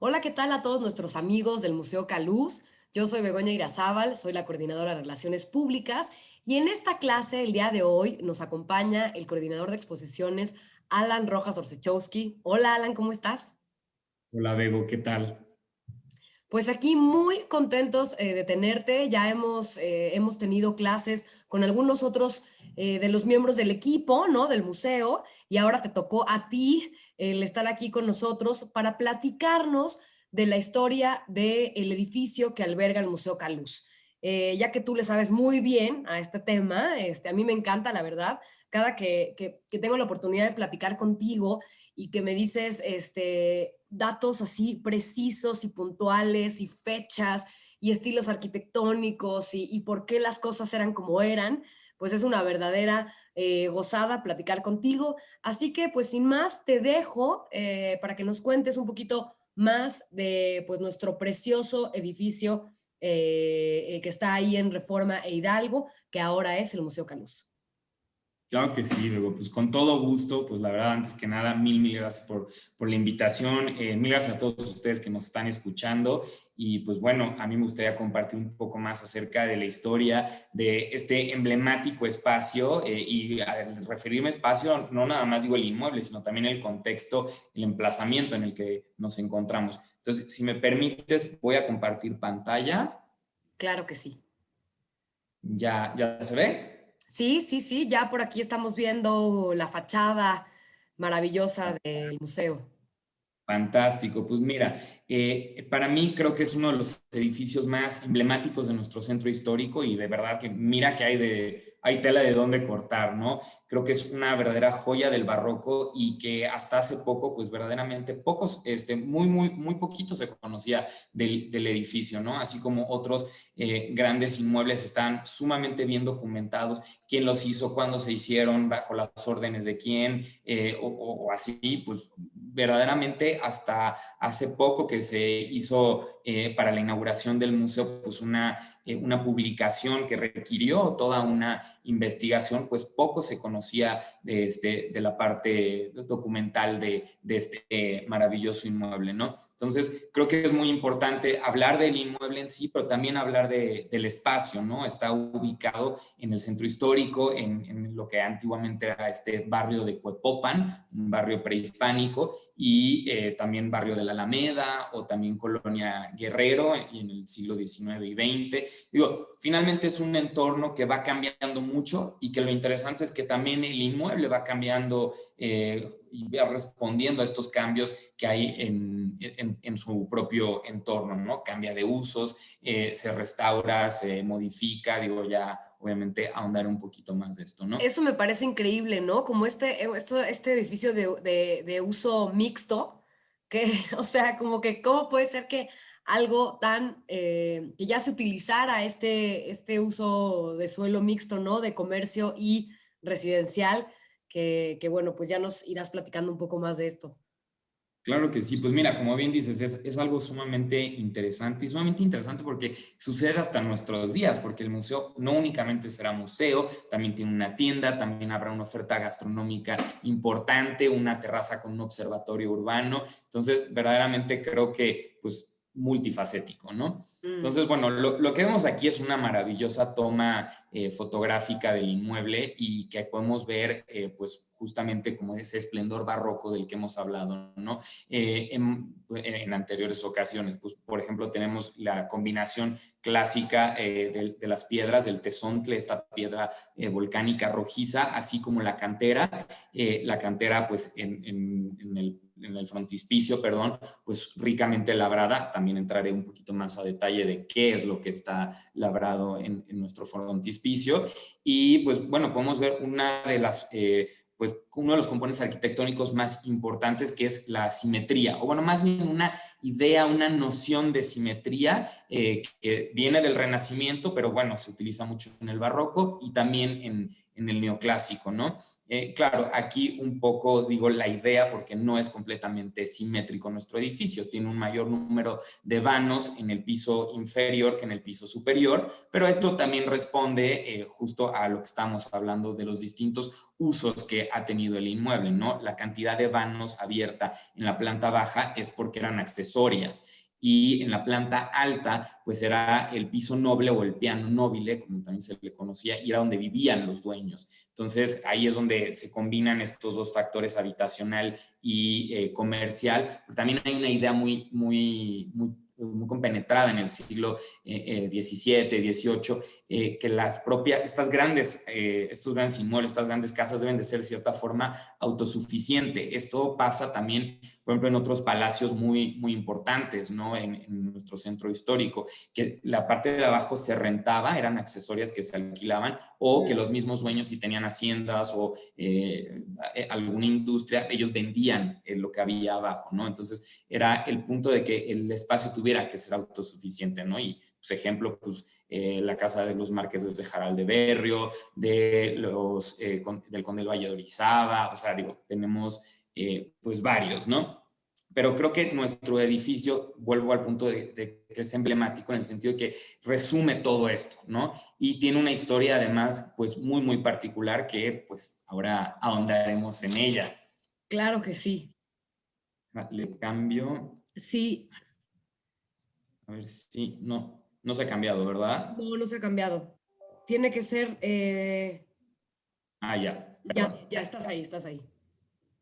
Hola, ¿qué tal a todos nuestros amigos del Museo Caluz? Yo soy Begoña Irazábal, soy la coordinadora de Relaciones Públicas y en esta clase el día de hoy nos acompaña el coordinador de exposiciones, Alan Rojas Orzechowski. Hola, Alan, ¿cómo estás? Hola, Bego, ¿qué tal? Pues aquí muy contentos de tenerte. Ya hemos tenido clases con algunos otros de los miembros del equipo, ¿no? Del museo, y ahora te tocó a ti el estar aquí con nosotros para platicarnos de la historia del edificio que alberga el Museo Caluz. Ya que tú le sabes muy bien a este tema, a mí me encanta, la verdad, cada que tengo la oportunidad de platicar contigo y que me dices datos así precisos y puntuales y fechas y estilos arquitectónicos y por qué las cosas eran como eran, pues es una verdadera gozada platicar contigo. Así que pues sin más te dejo para que nos cuentes un poquito más de pues nuestro precioso edificio que está ahí en Reforma e Hidalgo, que ahora es el Museo Caluz. Claro que sí, Bego, pues con todo gusto, pues la verdad, antes que nada, mil gracias por la invitación, mil gracias a todos ustedes que nos están escuchando y pues bueno, a mí me gustaría compartir un poco más acerca de la historia de este emblemático espacio y al referirme a espacio, no nada más digo el inmueble, sino también el contexto, el emplazamiento en el que nos encontramos. Entonces, si me permites, voy a compartir pantalla. Claro que sí. ¿Ya se ve? Sí, sí, sí, ya por aquí estamos viendo la fachada maravillosa del museo. Fantástico, pues mira, para mí creo que es uno de los edificios más emblemáticos de nuestro centro histórico y de verdad que mira que hay tela de dónde cortar, ¿no? Creo que es una verdadera joya del barroco y que hasta hace poco, pues verdaderamente pocos, muy poquito se conocía del edificio, ¿no? Así como otros grandes inmuebles están sumamente bien documentados, quién los hizo, cuándo se hicieron, bajo las órdenes de quién, o así, pues verdaderamente hasta hace poco que se hizo para la inauguración del museo, pues una publicación que requirió toda una investigación, pues poco se conocía de la parte documental de este maravilloso inmueble, ¿no? Entonces, creo que es muy importante hablar del inmueble en sí, pero también hablar del espacio, ¿no? Está ubicado en el centro histórico, en lo que antiguamente era este barrio de Cuepopan, un barrio prehispánico, y también barrio de la Alameda o también Colonia Guerrero y en el siglo XIX y XX. Digo, finalmente es un entorno que va cambiando mucho y que lo interesante es que también el inmueble va cambiando y va respondiendo a estos cambios que hay en su propio entorno, ¿no? Cambia de usos, se restaura, se modifica, digo, ya obviamente ahondar un poquito más de esto, ¿no? Eso me parece increíble, ¿no? Como este edificio de uso mixto, que, o sea, como que, ¿cómo puede ser que algo tan, que ya se utilizara este uso de suelo mixto, ¿no? De comercio y residencial, que bueno, pues ya nos irás platicando un poco más de esto. Claro que sí, pues mira, como bien dices, es algo sumamente interesante y sumamente interesante porque sucede hasta nuestros días, porque el museo no únicamente será museo, también tiene una tienda, también habrá una oferta gastronómica importante, una terraza con un observatorio urbano, entonces verdaderamente creo que pues multifacético, ¿no? Mm. Entonces, bueno, lo que vemos aquí es una maravillosa toma fotográfica del inmueble y que podemos ver pues justamente como ese esplendor barroco del que hemos hablado, ¿no? En anteriores ocasiones. Pues, por ejemplo, tenemos la combinación clásica de las piedras, del tezontle, esta piedra volcánica rojiza, así como la cantera pues en el frontispicio, perdón, pues ricamente labrada. También entraré un poquito más a detalle de qué es lo que está labrado en nuestro frontispicio. Y pues bueno, podemos ver una de las pues uno de los componentes arquitectónicos más importantes, que es la simetría, o bueno, más bien una idea, una noción de simetría que viene del Renacimiento, pero bueno, se utiliza mucho en el Barroco y también en el neoclásico, ¿no? Claro, aquí un poco digo la idea porque no es completamente simétrico nuestro edificio, tiene un mayor número de vanos en el piso inferior que en el piso superior, pero esto también responde justo a lo que estamos hablando de los distintos usos que ha tenido el inmueble, ¿no? La cantidad de vanos abierta en la planta baja es porque eran accesorias y en la planta alta pues era el piso noble o el piano nobile, como también se le conocía, y era donde vivían los dueños. Entonces ahí es donde se combinan estos dos factores, habitacional y comercial. Pero también hay una idea muy compenetrada en el siglo XVII, XVIII, que estos grandes inmuebles, estas grandes casas deben de ser de cierta forma autosuficiente. Esto pasa también, por ejemplo, en otros palacios muy importantes, ¿no? En nuestro centro histórico, que la parte de abajo se rentaba, eran accesorias que se alquilaban, o que los mismos dueños, si tenían haciendas o alguna industria, ellos vendían lo que había abajo, ¿no? Entonces era el punto de que el espacio tuviera que ser autosuficiente, ¿no? Y pues, ejemplo, pues la casa de los marqueses de Jaral de Berrio, del conde del Valle de Orizaba, o sea, digo, tenemos pues varios, ¿no? Pero creo que nuestro edificio, vuelvo al punto de que es emblemático en el sentido de que resume todo esto, ¿no? Y tiene una historia además pues muy particular que pues ahora ahondaremos en ella. Claro que sí. Le cambio, Sí, a ver si, no se ha cambiado, ¿verdad? no se ha cambiado. Tiene que ser, Ya, ya, perdón. ya estás ahí, estás ahí.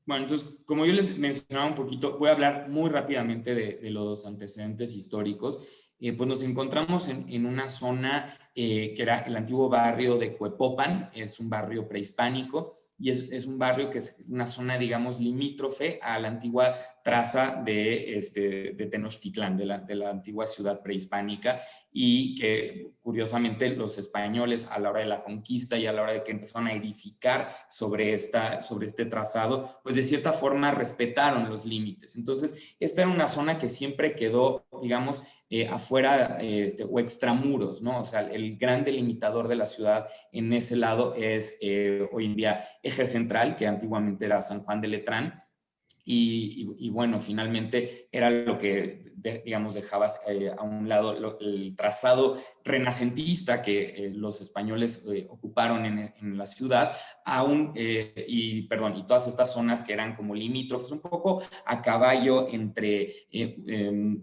Bueno, entonces, como yo les mencionaba un poquito, voy a hablar muy rápidamente de los antecedentes históricos. Pues nos encontramos en una zona que era el antiguo barrio de Cuepopan, es un barrio prehispánico y es un barrio que es una zona, digamos, limítrofe a la antigua traza de Tenochtitlán, de la antigua ciudad prehispánica, y que curiosamente los españoles a la hora de la conquista y a la hora de que empezaron a edificar sobre este trazado, pues de cierta forma respetaron los límites. Entonces, esta era una zona que siempre quedó, digamos, afuera o extramuros, ¿no? O sea, el gran delimitador de la ciudad en ese lado es hoy en día Eje Central, que antiguamente era San Juan de Letrán, y bueno, finalmente era lo que, digamos, dejabas a un lado el trazado renacentista que los españoles ocuparon en la ciudad, y todas estas zonas que eran como limítrofes, un poco a caballo entre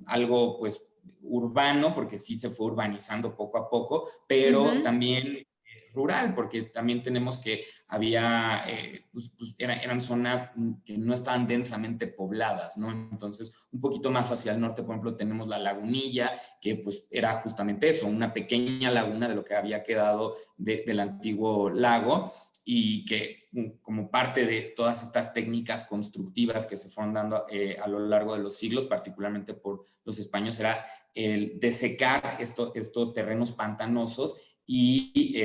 algo, pues, urbano, porque sí se fue urbanizando poco a poco, pero también rural, porque también tenemos que había, eran zonas que no estaban densamente pobladas, ¿no? Entonces, un poquito más hacia el norte, por ejemplo, tenemos la Lagunilla, que pues era justamente eso, una pequeña laguna de lo que había quedado del antiguo lago, y que como parte de todas estas técnicas constructivas que se fueron dando a lo largo de los siglos, particularmente por los españoles, era el desecar estos terrenos pantanosos y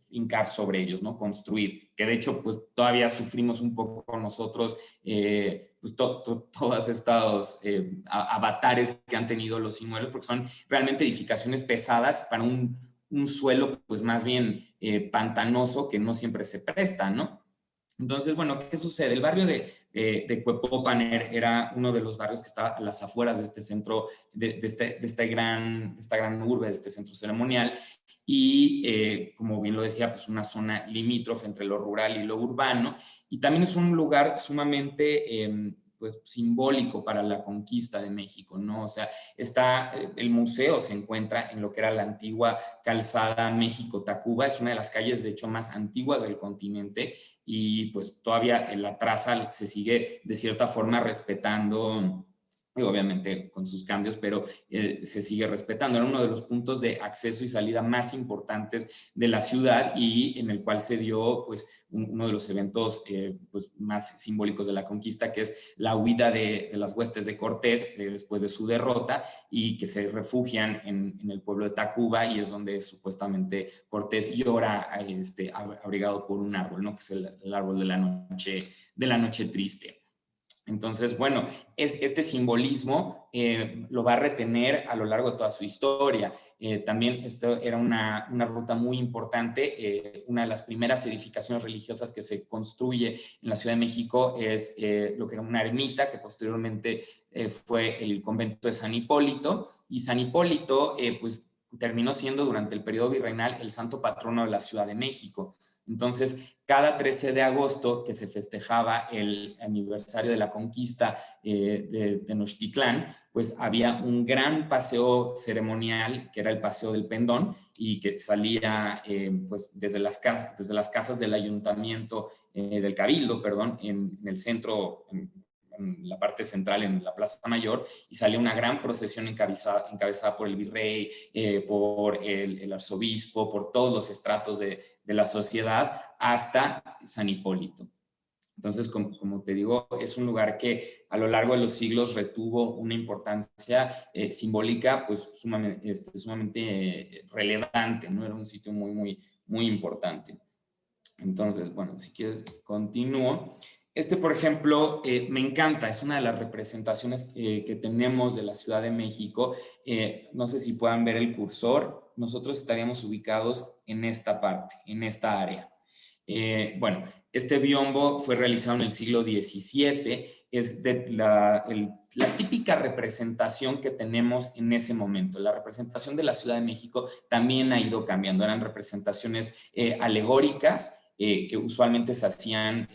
hincar sobre ellos, ¿no? Construir, que de hecho pues todavía sufrimos un poco nosotros pues todas estos avatares que han tenido los inmuebles, porque son realmente edificaciones pesadas para un suelo pues más bien pantanoso, que no siempre se presta, ¿no? Entonces, bueno, ¿qué sucede? El barrio de Cuepopan era uno de los barrios que estaba a las afueras de este centro, de esta gran urbe, de este centro ceremonial, y como bien lo decía, pues una zona limítrofe entre lo rural y lo urbano, y también es un lugar sumamente pues simbólico para la conquista de México, ¿no? O sea, el museo se encuentra en lo que era la antigua calzada México-Tacuba, es una de las calles de hecho más antiguas del continente, y pues todavía la traza se sigue de cierta forma respetando, obviamente con sus cambios, pero se sigue respetando. Era uno de los puntos de acceso y salida más importantes de la ciudad, y en el cual se dio pues uno de los eventos pues, más simbólicos de la conquista, que es la huida de las huestes de Cortés después de su derrota, y que se refugian en el pueblo de Tacuba, y es donde supuestamente Cortés llora abrigado por un árbol, ¿no? Que es el árbol de la noche triste. Entonces, bueno, este simbolismo lo va a retener a lo largo de toda su historia. También esto era una ruta muy importante. Una de las primeras edificaciones religiosas que se construye en la Ciudad de México es lo que era una ermita, que posteriormente fue el convento de San Hipólito. Y San Hipólito, pues, terminó siendo durante el periodo virreinal el santo patrono de la Ciudad de México. Entonces, cada 13 de agosto que se festejaba el aniversario de la conquista de Tenochtitlán, pues había un gran paseo ceremonial que era el Paseo del Pendón y que salía pues desde las casas del ayuntamiento, del Cabildo, perdón, en el centro, en la parte central, en la Plaza Mayor, y salía una gran procesión encabezada por el virrey, por el arzobispo, por todos los estratos de la sociedad, hasta San Hipólito. Entonces, como te digo, es un lugar que a lo largo de los siglos retuvo una importancia simbólica pues sumamente relevante, ¿no? Era un sitio muy, muy, muy importante. Entonces, bueno, si quieres, continúo. Por ejemplo, me encanta, es una de las representaciones que tenemos de la Ciudad de México. No sé si puedan ver el cursor. Nosotros estaríamos ubicados en esta parte, en esta área. Bueno, este biombo fue realizado en el siglo XVII, es la típica representación que tenemos en ese momento. La representación de la Ciudad de México también ha ido cambiando, eran representaciones alegóricas que usualmente se hacían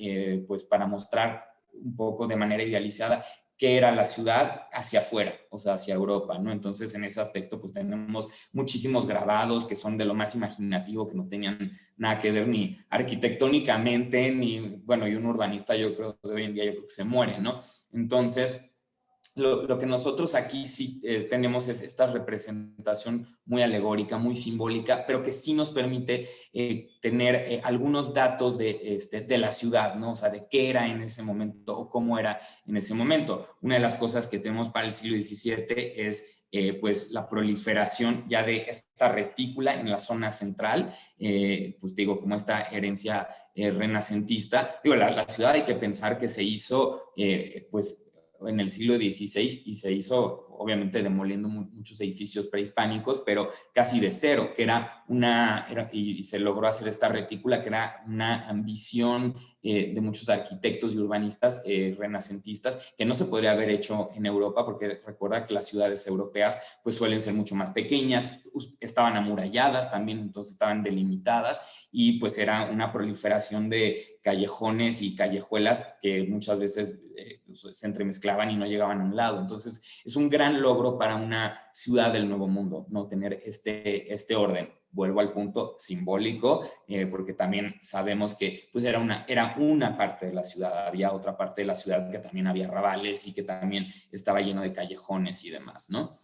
pues para mostrar un poco de manera idealizada qué era la ciudad hacia afuera, o sea, hacia Europa, ¿no? Entonces, en ese aspecto, pues tenemos muchísimos grabados que son de lo más imaginativo, que no tenían nada que ver ni arquitectónicamente, ni, bueno, y un urbanista yo creo de hoy en día yo creo que se muere, ¿no? Entonces, lo que nosotros aquí sí tenemos es esta representación muy alegórica, muy simbólica, pero que sí nos permite tener algunos datos de la ciudad, ¿no? O sea, de qué era en ese momento o cómo era en ese momento. Una de las cosas que tenemos para el siglo XVII es pues la proliferación ya de esta retícula en la zona central, pues digo, como esta herencia renacentista. Digo, la ciudad hay que pensar que se hizo pues en el siglo XVI y se hizo obviamente demoliendo muchos edificios prehispánicos, pero casi de cero, que y se logró hacer esta retícula que era una ambición de muchos arquitectos y urbanistas renacentistas que no se podría haber hecho en Europa, porque recuerda que las ciudades europeas pues suelen ser mucho más pequeñas, estaban amuralladas también, entonces estaban delimitadas y pues era una proliferación de callejones y callejuelas que muchas veces se entremezclaban y no llegaban a un lado. Entonces es un gran logro para una ciudad del Nuevo Mundo, no tener este orden. Vuelvo al punto simbólico, porque también sabemos que pues era una parte de la ciudad, había otra parte de la ciudad que también había arrabales y que también estaba lleno de callejones y demás, ¿no?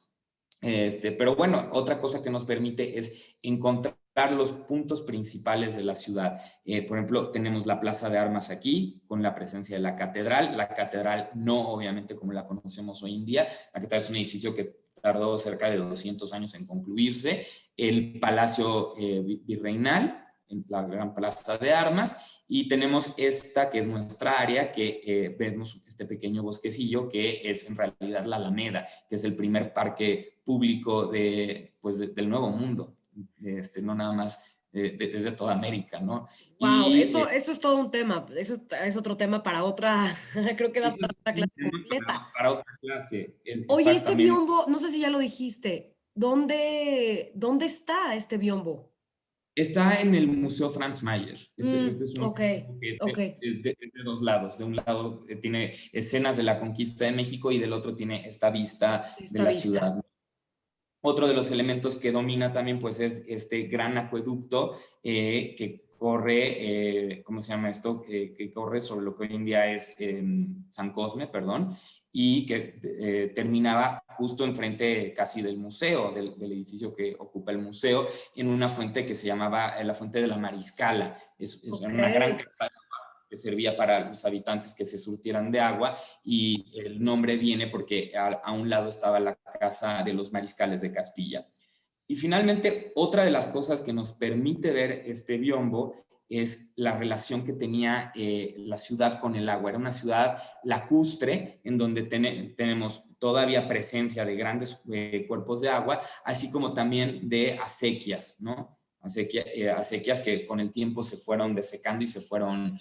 Pero bueno, otra cosa que nos permite es encontrar los puntos principales de la ciudad. Por ejemplo, tenemos la Plaza de Armas aquí, con la presencia de la catedral. La catedral no, obviamente, como la conocemos hoy en día. La catedral es un edificio que tardó cerca de 200 años en concluirse. El Palacio Virreinal, en la Gran Plaza de Armas, y tenemos esta que es nuestra área, que vemos este pequeño bosquecillo que es en realidad la Alameda, que es el primer parque público del Nuevo Mundo, no nada más desde toda América, ¿no? Wow, Y eso es todo un tema. Eso es otro tema para otra, creo que da ese para es otra un clase tema completa. para otra clase, Oye, este exactamente. biombo, no sé si ya lo dijiste, ¿dónde está este biombo? Está en el Museo Franz Mayer. Este es un Ok, que ok, es de dos lados. De un lado tiene escenas de la conquista de México y del otro tiene esta vista de esta la vista. ciudad. Otro de los elementos que domina también pues es este gran acueducto que corre, ¿cómo se llama esto? Que corre sobre lo que hoy en día es San Cosme, perdón, y que terminaba justo enfrente casi del museo, del edificio que ocupa el museo, en una fuente que se llamaba la Fuente de la Mariscala. Es Ok, una gran que servía para los habitantes que se surtieran de agua y el nombre viene porque a un lado estaba la casa de los mariscales de Castilla. Y finalmente, otra de las cosas que nos permite ver este biombo es la relación que tenía la ciudad con el agua. Era una ciudad lacustre en donde tenemos todavía presencia de grandes cuerpos de agua, así como también de acequias, ¿no? Acequias que con el tiempo se fueron desecando y se fueron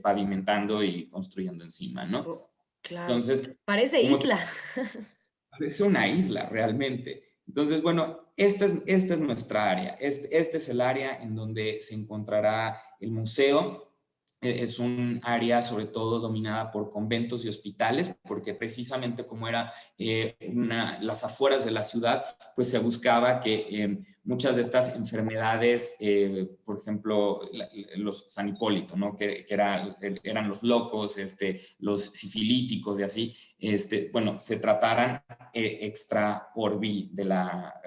pavimentando y construyendo encima, ¿no? Oh, claro. Entonces, Parece como isla. es una isla realmente. Entonces, bueno, esta es nuestra área. Este es el área en donde se encontrará el museo. Es un área sobre todo dominada por conventos y hospitales, porque precisamente como era las afueras de la ciudad, pues se buscaba que muchas de estas enfermedades, por ejemplo, los San Hipólito, ¿no? que eran los locos, los sifilíticos y así, bueno, se trataran extra orbi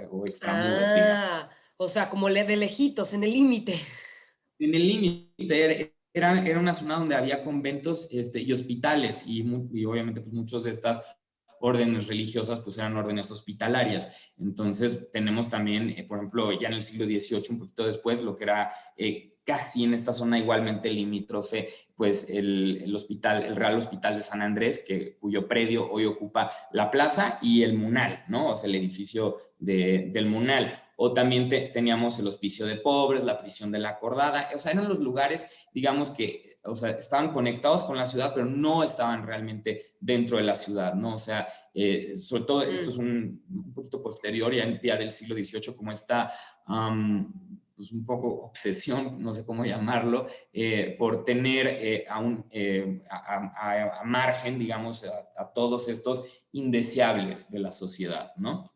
o extramuros, digamos. Ah, o sea, como de lejitos, en el límite. En el límite era una zona donde había conventos y hospitales y obviamente pues muchos de estas órdenes religiosas pues eran órdenes hospitalarias. Entonces tenemos también, por ejemplo, ya en el siglo XVIII, un poquito después, lo que era casi en esta zona igualmente limítrofe, pues hospital, el Real Hospital de San Andrés, cuyo predio hoy ocupa la plaza y el Munal, ¿no? O sea, el edificio del Munal. O también teníamos el Hospicio de Pobres, la Prisión de la Acordada. O sea, eran los lugares, digamos que, o sea, estaban conectados con la ciudad, pero no estaban realmente dentro de la ciudad, ¿no? O sea, sobre todo esto es un poquito posterior, ya del siglo XVIII, como esta, pues un poco obsesión, no sé cómo llamarlo, por tener a margen, digamos, a todos estos indeseables de la sociedad, ¿no?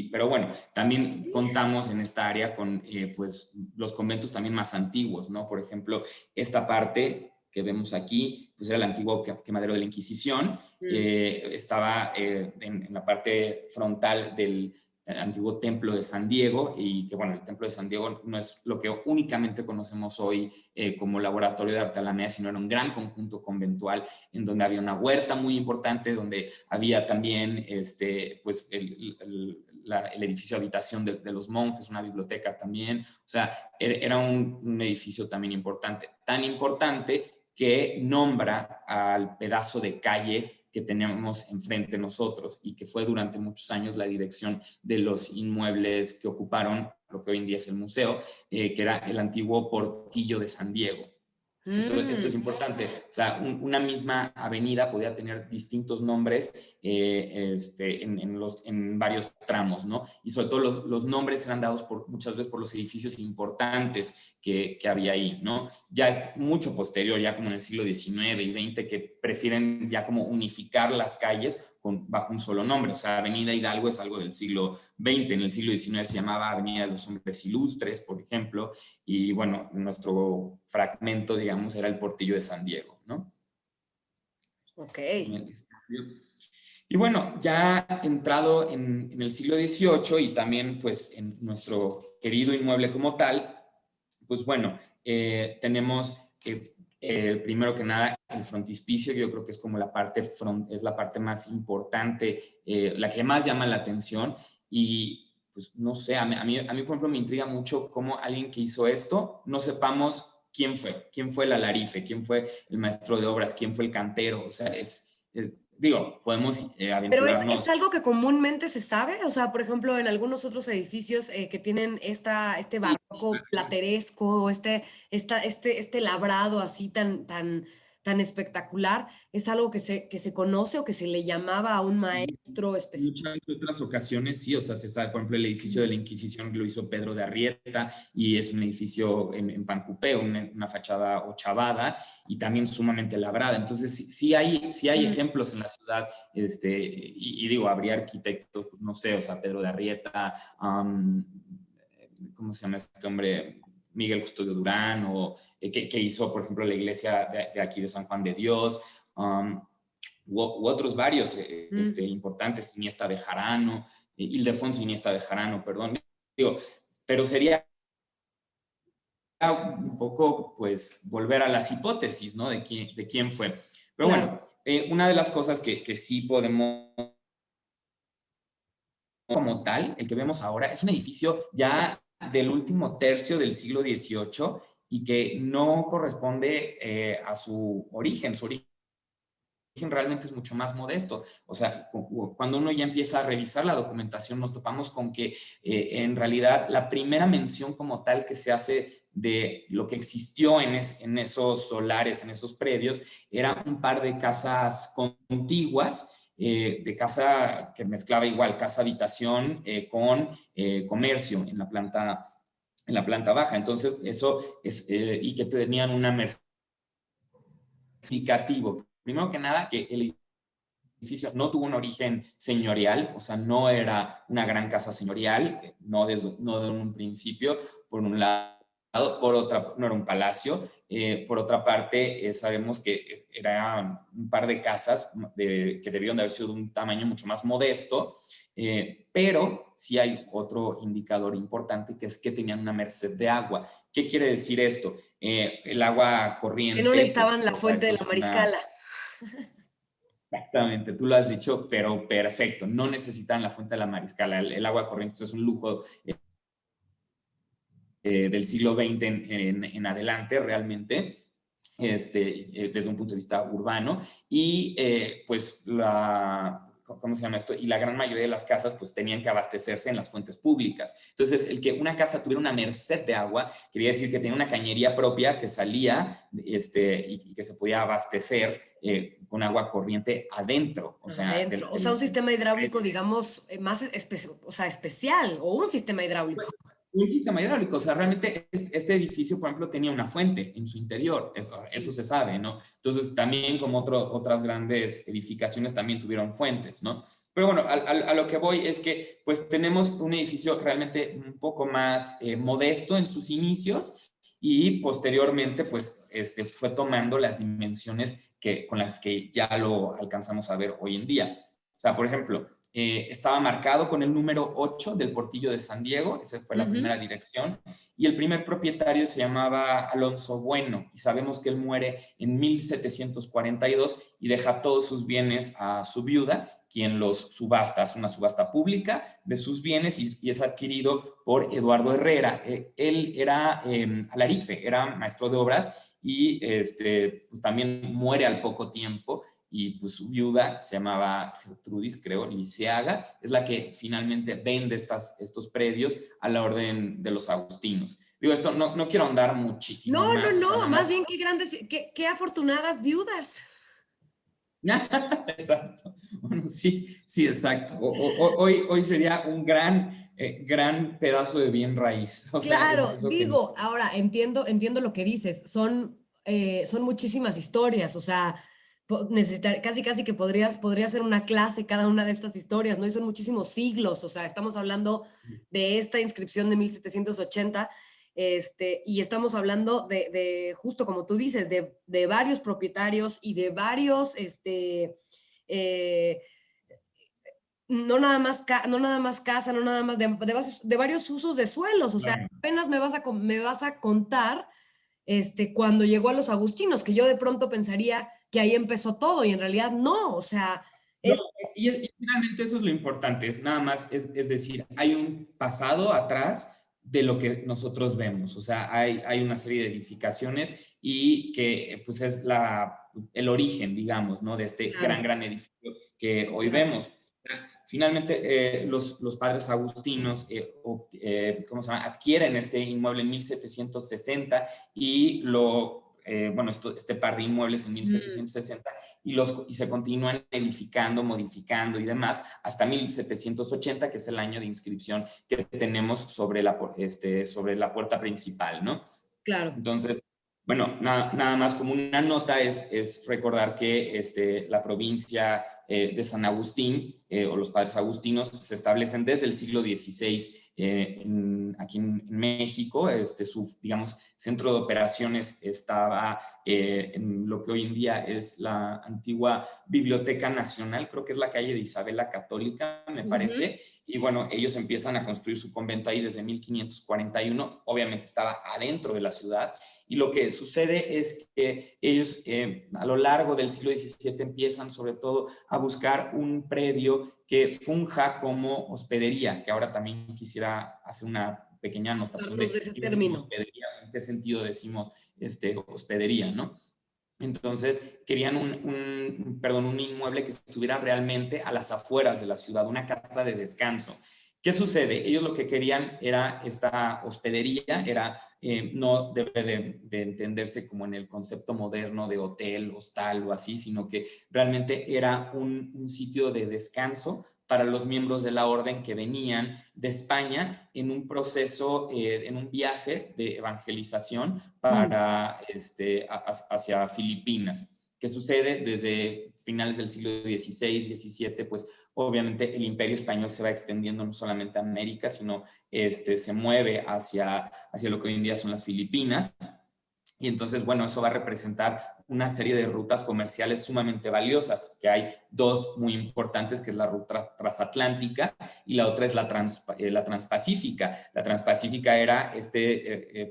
Pero bueno, también contamos en esta área con pues, los conventos también más antiguos, ¿no? Por ejemplo, esta parte que vemos aquí, pues era el antiguo quemadero de la Inquisición, estaba en la parte frontal del antiguo templo de San Diego, y que bueno, el templo de San Diego no es lo que únicamente conocemos hoy como laboratorio de arte Alameda, sino era un gran conjunto conventual en donde había una huerta muy importante, donde había también pues el edificio de habitación de los monjes, una biblioteca también. O sea, era un edificio también importante, tan importante que nombra al pedazo de calle que tenemos enfrente nosotros y que fue durante muchos años la dirección de los inmuebles que ocuparon lo que hoy en día es el museo, que era el antiguo Portillo de San Diego. Esto es importante. O sea, una misma avenida podía tener distintos nombres en varios tramos, ¿no? Y sobre todo los nombres eran dados muchas veces por los edificios importantes que había ahí, ¿no? Ya es mucho posterior, ya como en el siglo XIX y XX, que prefieren ya como unificar las calles bajo un solo nombre. O sea, Avenida Hidalgo es algo del siglo XX. En el siglo XIX se llamaba Avenida de los Hombres Ilustres, por ejemplo, y bueno, nuestro fragmento, digamos, era el Portillo de San Diego, ¿no? Ok. Y bueno, ya entrado en el siglo XVIII y también pues en nuestro querido inmueble como tal, pues bueno, tenemos primero que nada el frontispicio, que yo creo que es como es la parte más importante, la que más llama la atención. Y pues no sé, por ejemplo me intriga mucho cómo alguien que hizo esto no sepamos quién fue el alarife, quién fue el maestro de obras, quién fue el cantero. O sea, digo, podemos Pero es aventurarnos. algo que comúnmente se sabe, o sea, por ejemplo, en algunos otros edificios que tienen este barroco plateresco, este labrado así tan espectacular, ¿es algo que se conoce o que se le llamaba a un maestro En específico? muchas otras ocasiones sí, o sea, se sabe, por ejemplo, el edificio de la Inquisición lo hizo Pedro de Arrieta y es un edificio en Pancupé, una fachada ochavada y también sumamente labrada. Entonces, sí hay ejemplos en la ciudad, y digo, habría arquitectos, no sé, o sea, Pedro de Arrieta, ¿cómo se llama este hombre? Miguel Custodio Durán, o que hizo, por ejemplo, la iglesia de aquí de San Juan de Dios. U otros varios importantes, Iniesta de Jarano, Ildefonso Iniesta de Jarano, perdón. Digo, pero sería un poco, pues, volver a las hipótesis, ¿no? De quién fue. Pero Claro. bueno, una de las cosas que sí podemos como tal, el que vemos ahora, es un edificio ya del último tercio del siglo XVIII y que no corresponde a su origen. Su origen realmente es mucho más modesto. O sea, cuando uno ya empieza a revisar la documentación, nos topamos con que en realidad la primera mención como tal que se hace de lo que existió en esos solares, en esos predios, era un par de casas contiguas, de casa que mezclaba igual casa habitación con comercio en la planta baja. Entonces, eso es, y que tenían una merced significativo. Primero que nada, que el edificio no tuvo un origen señorial, o sea, no era una gran casa señorial, no de un principio, por un lado, por otra, no era un palacio, por otra parte, sabemos que eran un par de casas que debieron de haber sido de un tamaño mucho más modesto, pero sí hay otro indicador importante, que es que tenían una merced de agua. ¿Qué quiere decir esto? El agua Que no corriente, necesitaban la o sea, fuente de eso la es una... mariscala. Exactamente, tú lo has dicho, pero perfecto. No necesitan la fuente de la mariscala. El agua corriente pues, es un lujo del siglo XX en adelante, realmente, desde un punto de vista urbano. Y pues ¿cómo se llama esto? Y la gran mayoría de las casas pues tenían que abastecerse en las fuentes públicas. Entonces, el que una casa tuviera una merced de agua, quería decir que tenía una cañería propia que salía y que se podía abastecer con agua corriente adentro, o sea, Adentro. O sea, un sistema hidráulico, digamos, más o sea, especial, o un sistema hidráulico. un sistema hidráulico. O sea, realmente este edificio, por ejemplo, tenía una fuente en su interior, eso se sabe, ¿no? Entonces, también como otras grandes edificaciones también tuvieron fuentes, ¿no? Pero bueno, a lo que voy es que pues tenemos un edificio realmente un poco más modesto en sus inicios y posteriormente pues fue tomando las dimensiones con las que ya lo alcanzamos a ver hoy en día. O sea, por ejemplo, estaba marcado con el número 8 del Portillo de San Diego, esa fue la primera dirección, y el primer propietario se llamaba Alonso Bueno, y sabemos que él muere en 1742 y deja todos sus bienes a su viuda, quien los subasta, hace una subasta pública de sus bienes y es adquirido por Eduardo Herrera. Él era alarife, era maestro de obras y pues también muere al poco tiempo y pues su viuda se llamaba Gertrudis, creo, Liceaga, es la que finalmente vende estos predios a la orden de los agustinos. Digo, esto no quiero ahondar muchísimo No, no, más, o sea, no, nada más más. bien qué grandes, qué afortunadas viudas. Exacto. Bueno, sí, sí, exacto. Hoy sería un gran pedazo de bien raíz. O sea, Claro, eso que... digo, ahora entiendo lo que dices, son muchísimas historias, o sea, necesitar, casi que podría ser una clase cada una de estas historias, ¿no? Y son muchísimos siglos, o sea, estamos hablando de esta inscripción de 1780, y estamos hablando justo como tú dices, de varios propietarios y de varios, eh, no nada más casa, no nada más de varios usos de suelos, o sea, Claro. apenas me vas a contar cuando llegó a los agustinos, que yo de pronto pensaría que ahí empezó todo y en realidad no, o sea, No, es y finalmente eso es lo importante, es nada más, es decir, hay un pasado atrás de lo que nosotros vemos, o sea, hay una serie de edificaciones y que pues es el origen, digamos, ¿no? De este claro, gran edificio que hoy claro. vemos. Finalmente, los padres agustinos, ¿cómo se llama? Adquieren este inmueble en 1760 y bueno, este par de inmuebles en Mm, 1760 y se continúan edificando, modificando y demás hasta 1780, que es el año de inscripción que tenemos sobre la puerta principal, ¿no? claro. Entonces, bueno, nada más como una nota es recordar que la provincia de San Agustín o los padres agustinos se establecen desde el siglo XVI aquí en México. Su, digamos, centro de operaciones estaba en lo que hoy en día es la antigua Biblioteca Nacional, creo que es la calle de Isabel la Católica, me Ujú. parece. Y bueno, ellos empiezan a construir su convento ahí desde 1541, obviamente estaba adentro de la ciudad, y lo que sucede es que ellos a lo largo del siglo XVII empiezan sobre todo a buscar un predio que funja como hospedería, que ahora también quisiera hacer una pequeña anotación Hablarnos de de ese qué decimos término. hospedería, en qué sentido decimos hospedería, ¿no? Entonces, querían un inmueble que estuviera realmente a las afueras de la ciudad, una casa de descanso. ¿Qué sucede? Ellos lo que querían era esta hospedería, no debe de entenderse como en el concepto moderno de hotel, hostal o así, sino que realmente era un sitio de descanso para los miembros de la orden que venían de España en un proceso, en un viaje de evangelización hacia Filipinas. ¿Qué sucede? Desde finales del siglo XVI, XVII, pues obviamente el imperio español se va extendiendo no solamente a América, sino se mueve hacia lo que hoy en día son las Filipinas. Y entonces, bueno, eso va a representar una serie de rutas comerciales sumamente valiosas, que hay dos muy importantes, que es la ruta transatlántica y la otra es la transpacífica. La transpacífica era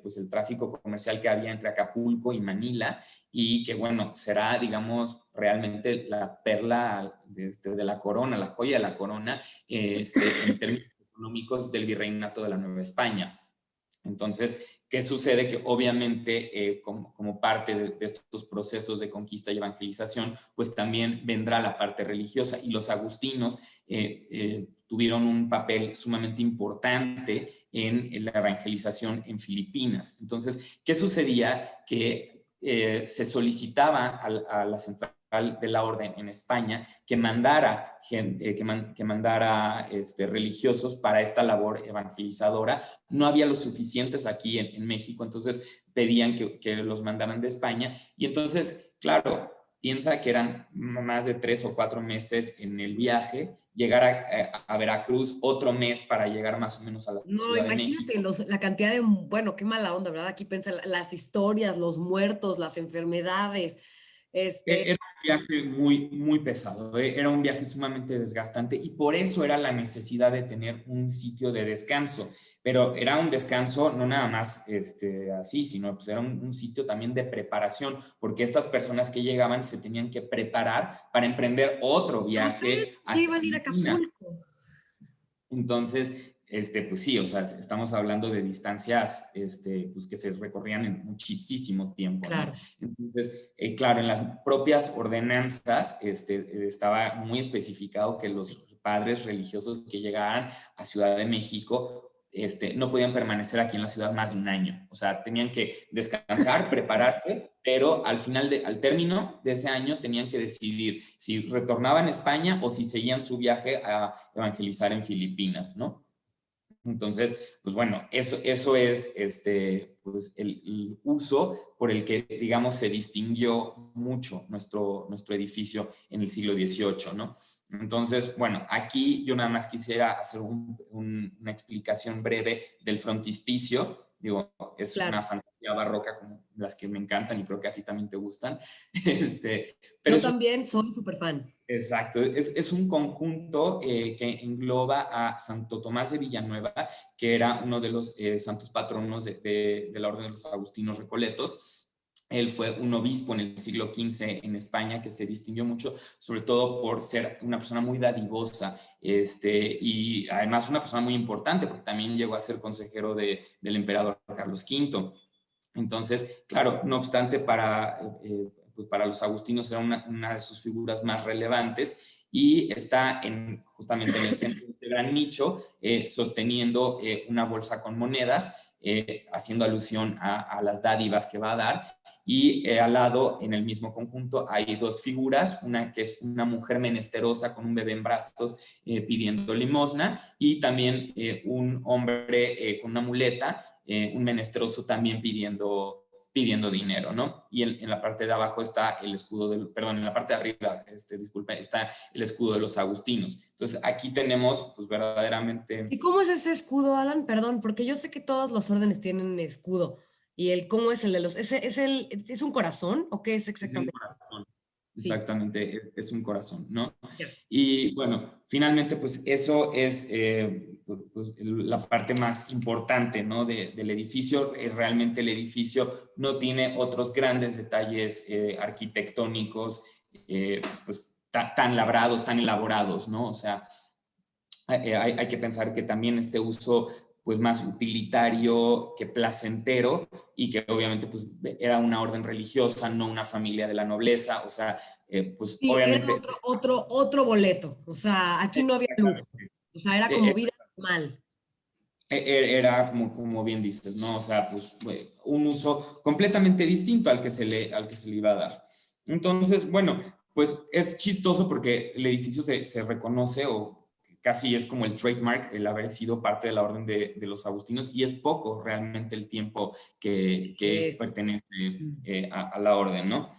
pues el tráfico comercial que había entre Acapulco y Manila y que, bueno, será, digamos, realmente la perla de la corona, la joya de la corona, en términos económicos del virreinato de la Nueva España. Entonces, ¿qué sucede? Que obviamente como parte de estos procesos de conquista y evangelización, pues también vendrá la parte religiosa y los agustinos tuvieron un papel sumamente importante en la evangelización en Filipinas. Entonces, ¿qué sucedía? Que se solicitaba a la central de la orden en España que mandara, religiosos para esta labor evangelizadora. No había los suficientes aquí en México, entonces pedían que los mandaran de España. Y entonces, claro, piensa que eran más de 3 o 4 meses en el viaje, llegar a Veracruz, otro mes para llegar más o menos a la No, Ciudad de imagínate México. la cantidad de, bueno, qué mala onda, ¿verdad? Aquí piensa las historias, los muertos, las enfermedades. Era un viaje muy, muy pesado, era un viaje sumamente desgastante y por eso era la necesidad de tener un sitio de descanso, pero era un descanso no nada más así, sino pues era un sitio también de preparación, porque estas personas que llegaban se tenían que preparar para emprender otro viaje Sí, hacia iban a ir a Filipinas. Acapulco. Entonces, pues sí, o sea, estamos hablando de distancias, pues que se recorrían en muchísimo tiempo, ¿no? Claro. Entonces, claro, en las propias ordenanzas, estaba muy especificado que los padres religiosos que llegaran a Ciudad de México, no podían permanecer aquí en la ciudad más de un año. O sea, tenían que descansar, prepararse, pero al término de ese año tenían que decidir si retornaban a España o si seguían su viaje a evangelizar en Filipinas, ¿no? Entonces, pues bueno, eso es pues el uso por el que, digamos, se distinguió mucho nuestro edificio en el siglo XVIII, ¿no? Entonces, bueno, aquí yo nada más quisiera hacer una explicación breve del frontispicio. Digo, es una Claro. fantasía barroca como las que me encantan y creo que a ti también te gustan. Pero Yo es también soy súper fan. exacto, es un conjunto que engloba a Santo Tomás de Villanueva, que era uno de los santos patronos de la Orden de los Agustinos Recoletos. Él fue un obispo en el siglo XV en España que se distinguió mucho, sobre todo por ser una persona muy dadivosa y además una persona muy importante, porque también llegó a ser consejero del emperador Carlos V. Entonces, claro, no obstante, pues para los agustinos era una de sus figuras más relevantes y está justamente en el centro de este gran nicho, sosteniendo una bolsa con monedas, haciendo alusión a las dádivas que va a dar. Y al lado, en el mismo conjunto, hay dos figuras, una que es una mujer menesterosa con un bebé en brazos pidiendo limosna y también un hombre con una muleta, un menesteroso también pidiendo dinero, ¿no? Y en la parte de abajo está el escudo perdón, en la parte de arriba, disculpe, está el escudo de los agustinos. Entonces, aquí tenemos, pues, verdaderamente. ¿Y cómo es ese escudo, Alan? Perdón, porque yo sé que todas las órdenes tienen escudo. ¿Y cómo es el de los? ¿Es un corazón o qué es Es un exactamente? corazón, Sí, exactamente, es un corazón, ¿no? ya. Y bueno, finalmente, pues eso es pues, la parte más importante, ¿no? Del edificio. Realmente el edificio no tiene otros grandes detalles arquitectónicos, pues tan labrados, tan elaborados, ¿no? O sea, hay que pensar que también este uso pues más utilitario que placentero, y que obviamente pues era una orden religiosa, no una familia de la nobleza, o sea, pues Sí, era obviamente otro boleto. O sea, aquí no había lujo. O sea, era como vida normal. era como bien dices, ¿no? O sea, pues un uso completamente distinto al que se le iba a dar. Entonces, bueno, pues es chistoso porque el edificio se reconoce, o casi es como el trademark, el haber sido parte de la orden de los agustinos, y es poco realmente el tiempo que Es. pertenece a la orden, ¿no?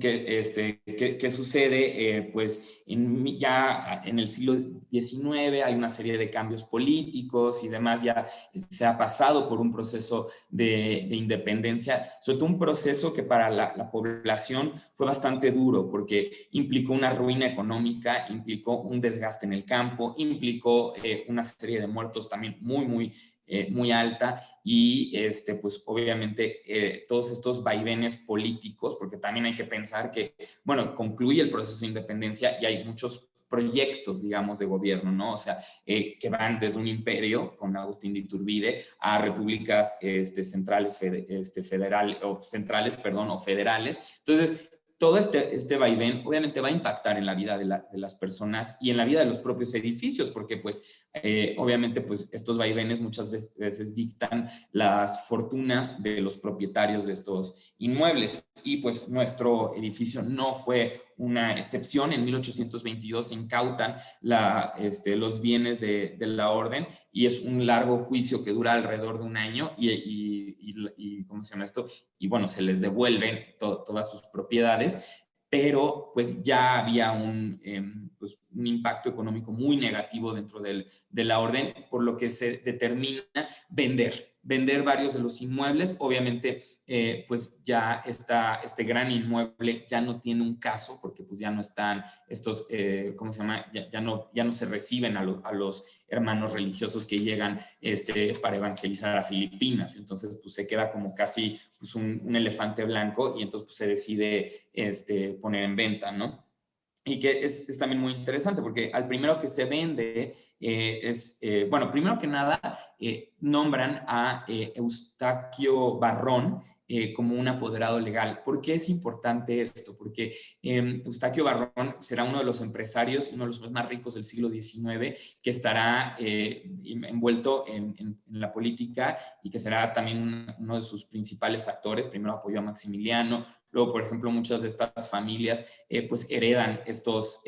¿Qué sucede? Pues ya en el siglo XIX hay una serie de cambios políticos y demás, ya se ha pasado por un proceso de independencia, sobre todo un proceso que para la población fue bastante duro, porque implicó una ruina económica, implicó un desgaste en el campo, implicó una serie de muertos también muy alta, y pues obviamente todos estos vaivenes políticos, porque también hay que pensar que, bueno, concluye el proceso de independencia y hay muchos proyectos, digamos, de gobierno, ¿no? O sea, que van desde un imperio con Agustín de Iturbide a repúblicas centrales, perdón, o federales. Entonces, todo este vaivén obviamente va a impactar en la vida de las personas y en la vida de los propios edificios, porque pues obviamente pues estos vaivenes muchas veces dictan las fortunas de los propietarios de estos inmuebles, y pues nuestro edificio no fue una excepción. En 1822 se incautan los bienes de la orden, y es un largo juicio que dura alrededor de un año, y ¿cómo se llama esto? Y bueno, se les devuelven todas sus propiedades, pero pues ya había pues, un impacto económico muy negativo dentro de la orden, por lo que se determina vender varios de los inmuebles. Obviamente, pues ya este gran inmueble ya no tiene un caso, porque pues ya no están estos, ¿cómo se llama? Ya no se reciben a los hermanos religiosos que llegan para evangelizar a Filipinas. Entonces, pues se queda como casi pues, un elefante blanco, y entonces pues, se decide poner en venta, ¿no? Y que es también muy interesante, porque al primero que se vende bueno, primero que nada, nombran a Eustaquio Barrón como un apoderado legal. ¿Por qué es importante esto? Porque Eustaquio Barrón será uno de los empresarios, uno de los más ricos del siglo XIX, que estará envuelto en la política, y que será también uno de sus principales actores. Primero apoyó a Maximiliano. Luego, por ejemplo, muchas de estas familias pues heredan estos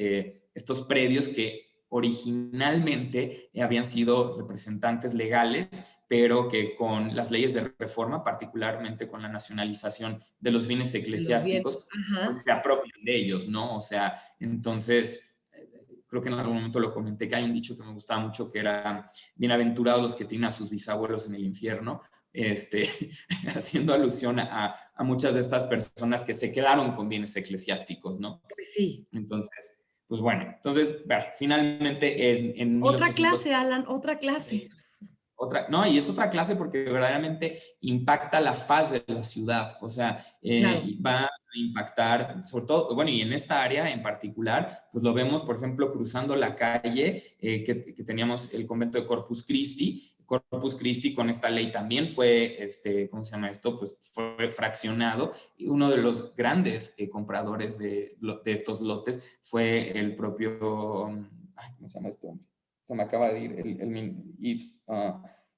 predios que originalmente habían sido representantes legales, pero que con las leyes de reforma, particularmente con la nacionalización de los bienes Los bienes. eclesiásticos, pues Ajá. se apropian de ellos, ¿no? O sea, entonces, creo que en algún momento lo comenté, que hay un dicho que me gustaba mucho, que era: bienaventurados los que tienen a sus bisabuelos en el infierno, haciendo alusión a muchas de estas personas que se quedaron con bienes eclesiásticos, ¿no? Pues sí. Entonces, pues bueno, entonces, bueno, finalmente en Otra 1800, clase, Alan, otra clase. no, y es otra clase porque verdaderamente impacta la faz de la ciudad, o sea, Claro. va a impactar, sobre todo, bueno, y en esta área en particular, pues lo vemos, por ejemplo, cruzando la calle, que teníamos el convento de Corpus Christi. Corpus Christi con esta ley también fue, ¿cómo se llama esto? Pues fue fraccionado, y uno de los grandes compradores de estos lotes fue el propio, ¿cómo se llama este hombre? Se me acaba de ir Yves,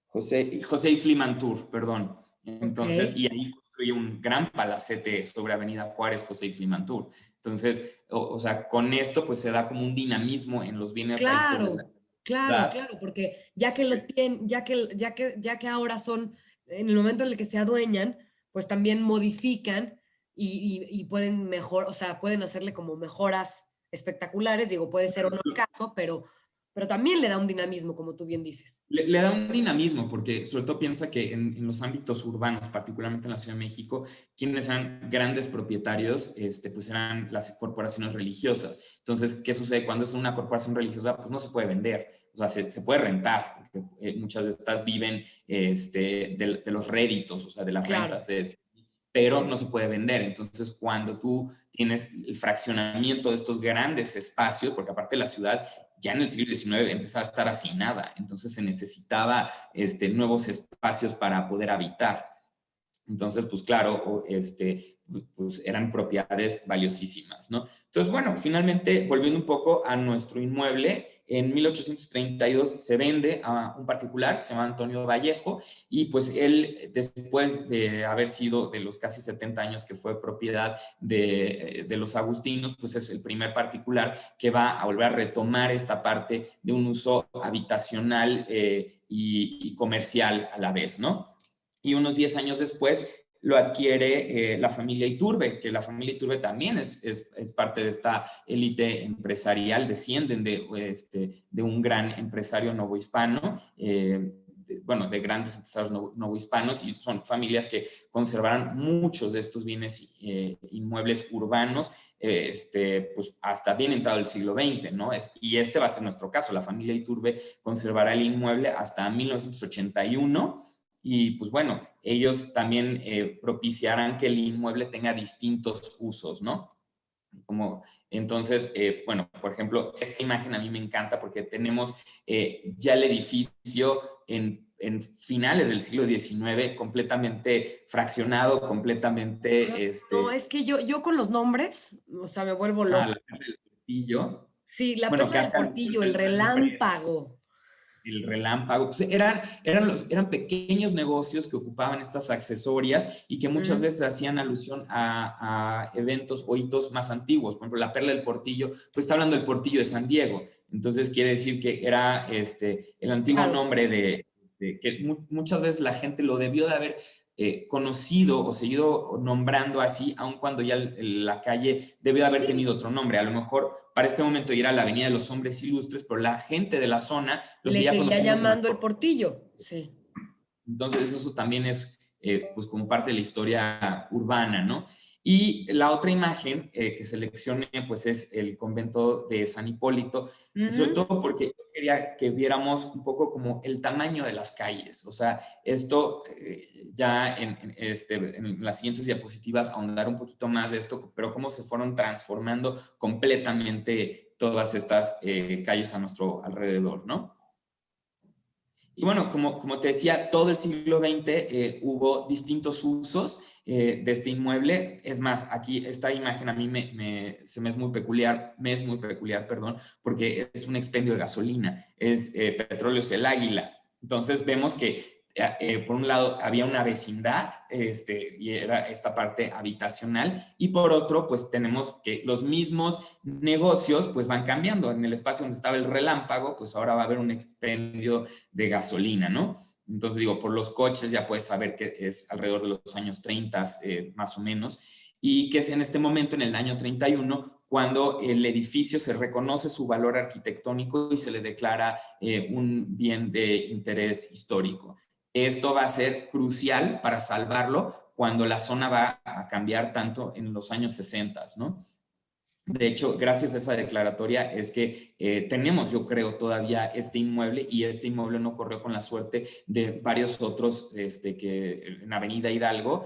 José Yves Limantour, perdón. Ok. Entonces, y ahí construye un gran palacete sobre Avenida Juárez, José Yves Limantour. Entonces, o sea, con esto pues se da como un dinamismo en los bienes raíces de la Claro, claro, ciudad. claro, porque ya que lo tienen, ya que ahora son, en el momento en el que se adueñan, pues también modifican y pueden mejor, o sea, pueden hacerle como mejoras espectaculares, digo, puede ser o no el caso, pero también le da un dinamismo, como tú bien dices. Le da un dinamismo, porque sobre todo piensa que en los ámbitos urbanos, particularmente en la Ciudad de México, quienes eran grandes propietarios, pues eran las corporaciones religiosas. Entonces, ¿qué sucede? Cuando es una corporación religiosa, pues no se puede vender, o sea, se puede rentar, porque muchas de estas viven de los réditos, o sea, de las Claro, rentas de esto, pero no se puede vender. Entonces, cuando tú tienes el fraccionamiento de estos grandes espacios, porque aparte la ciudad ya en el siglo XIX empezaba a estar hacinada, entonces se necesitaba nuevos espacios para poder habitar. Entonces, pues claro, pues eran propiedades valiosísimas, ¿no? Entonces, bueno, finalmente, volviendo un poco a nuestro inmueble, en 1832 se vende a un particular que se llama Antonio Vallejo y pues él, después de haber sido de los casi 70 años que fue propiedad de los agustinos, pues es el primer particular que va a volver a retomar esta parte de un uso habitacional y comercial a la vez, ¿no? Y unos 10 años después lo adquiere la familia Iturbe, que la familia Iturbe también es parte de esta élite empresarial, descienden de un gran empresario novohispano, bueno, de grandes empresarios novohispanos, y son familias que conservarán muchos de estos bienes inmuebles urbanos, pues hasta bien entrado el siglo XX, ¿no? Y va a ser nuestro caso, la familia Iturbe conservará el inmueble hasta 1981, y pues bueno, ellos también propiciarán que el inmueble tenga distintos usos, ¿no? Como, entonces, bueno, por ejemplo, esta imagen a mí me encanta porque tenemos ya el edificio en finales del siglo XIX completamente fraccionado, completamente, No, es que yo con los nombres, o sea, me vuelvo loco. la parte del portillo, Sí, la bueno, que perla del hace alusión portillo, el al nombre, relámpago. el relámpago, pues eran pequeños negocios que ocupaban estas accesorias y que muchas veces hacían alusión a eventos o hitos más antiguos. Por ejemplo, la perla del portillo, pues está hablando del portillo de San Diego. Entonces quiere decir que era el antiguo Claro. nombre de que muchas veces la gente lo debió de haber conocido o seguido nombrando así, aun cuando ya la calle debió de haber Sí, tenido otro nombre. A lo mejor para este momento ya era la Avenida de los Hombres Ilustres, pero la gente de la zona lo le seguía seguía conociendo como el llamando el portillo. portillo. Sí. Entonces eso también es pues como parte de la historia urbana, ¿no? Y la otra imagen que seleccioné pues es el convento de San Hipólito, sobre todo porque yo quería que viéramos un poco como el tamaño de las calles. O sea, esto ya en las siguientes diapositivas ahondar un poquito más de esto, pero cómo se fueron transformando completamente todas estas calles a nuestro alrededor, ¿no? Y bueno, como te decía, todo el siglo XX hubo distintos usos de este inmueble. Es más, aquí esta imagen a mí se me es muy peculiar, perdón, porque es un expendio de gasolina, es Petróleos El Águila. Entonces vemos que por un lado había una vecindad y era esta parte habitacional, y por otro pues tenemos que los mismos negocios pues van cambiando. En el espacio donde estaba el relámpago pues ahora va a haber un expendio de gasolina, ¿no? Entonces digo, por los coches ya puedes saber que es alrededor de los años 30 más o menos, y que es en este momento, en el año 31, cuando el edificio se reconoce su valor arquitectónico y se le declara un bien de interés histórico. Esto va a ser crucial para salvarlo cuando la zona va a cambiar tanto en los años 60, ¿no? De hecho, gracias a esa declaratoria es que tenemos, yo creo, todavía este inmueble, y este inmueble no corrió con la suerte de varios otros que en Avenida Hidalgo,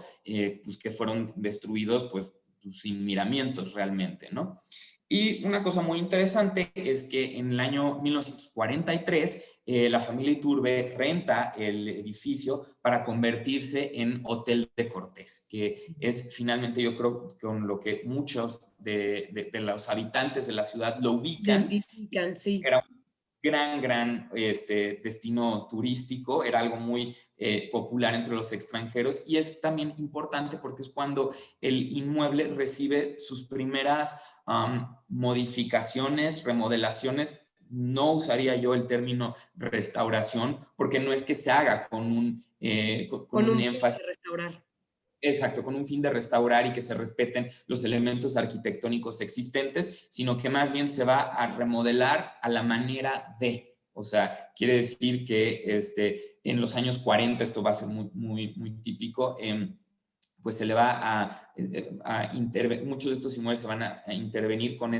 pues que fueron destruidos pues sin miramientos realmente, ¿no? Y una cosa muy interesante es que en el año 1943 la familia Iturbe renta el edificio para convertirse en Hotel de Cortés, que es finalmente, yo creo, con lo que muchos de los habitantes de la ciudad lo ubican. Identifican, sí. Era un gran destino turístico, era algo muy popular entre los extranjeros, y es también importante porque es cuando el inmueble recibe sus primeras modificaciones, remodelaciones. No usaría yo el término restauración porque no es que se haga con Con un un fin énfasis. de restaurar. Exacto, con un fin de restaurar y que se respeten los elementos arquitectónicos existentes, sino que más bien se va a remodelar a la manera de. O sea, quiere decir que en los años 40, esto va a ser muy típico, pues se le va a intervenir, muchos de estos inmuebles se van a intervenir con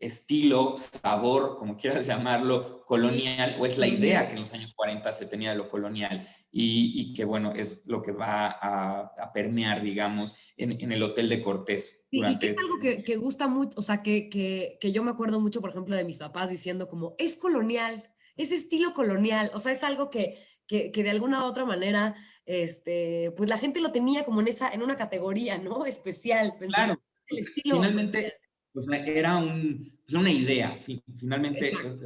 estilo, sabor, como quieras llamarlo, Sí, colonial, o es la idea colonial. que en los años 40 se tenía de lo colonial y que, bueno, es lo que va a permear, digamos, en el Hotel de Cortés Sí, y que es durante... algo que gusta mucho, o sea, que yo me acuerdo mucho, por ejemplo, de mis papás diciendo como, es colonial, es estilo colonial, o sea, es algo que de alguna u otra manera, pues la gente lo tenía como en una categoría, ¿no? Especial, pensando, Claro, el estilo colonial. finalmente, o sea, era pues una idea, finalmente Exacto,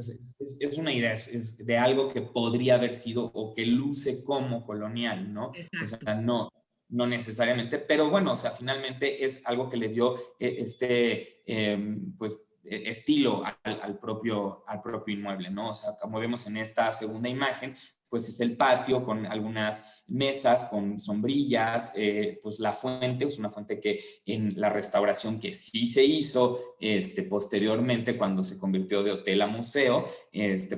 es una idea, es de algo que podría haber sido o que luce como colonial, ¿no? O sea, exacto. no necesariamente, pero bueno, o sea, finalmente es algo que le dio pues, estilo al propio inmueble, ¿no? O sea, como vemos en esta segunda imagen, pues es el patio con algunas mesas, con sombrillas, pues la fuente, es una fuente que en la restauración que sí se hizo posteriormente cuando se convirtió de hotel a museo,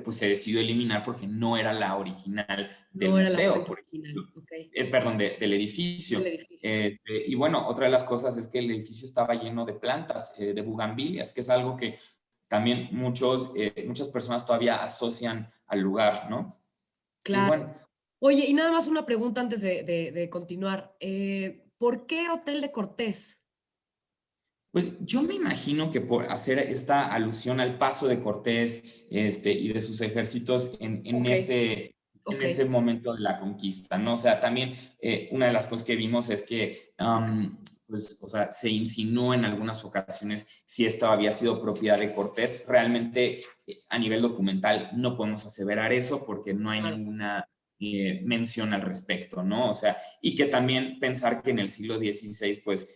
pues se decidió eliminar porque no era la original del No era la museo, fuente por original, ejemplo, ok, perdón, del edificio. del edificio. Y bueno, otra de las cosas es que el edificio estaba lleno de plantas, de bugambilias, que es algo que también muchas personas todavía asocian al lugar, ¿no? Y Claro. bueno, Oye, y nada más una pregunta antes de continuar. ¿Por qué Hotel de Cortés? pues yo me imagino que por hacer esta alusión al paso de Cortés y de sus ejércitos Ok, en ok. ese momento de la conquista, ¿no? O sea, también una de las cosas que vimos es que, pues, o sea, se insinuó en algunas ocasiones si esto había sido propiedad de Cortés. Realmente, a nivel documental, no podemos aseverar eso porque no hay Claro. ninguna mención al respecto, ¿no? O sea, y que también pensar que en el siglo XVI, pues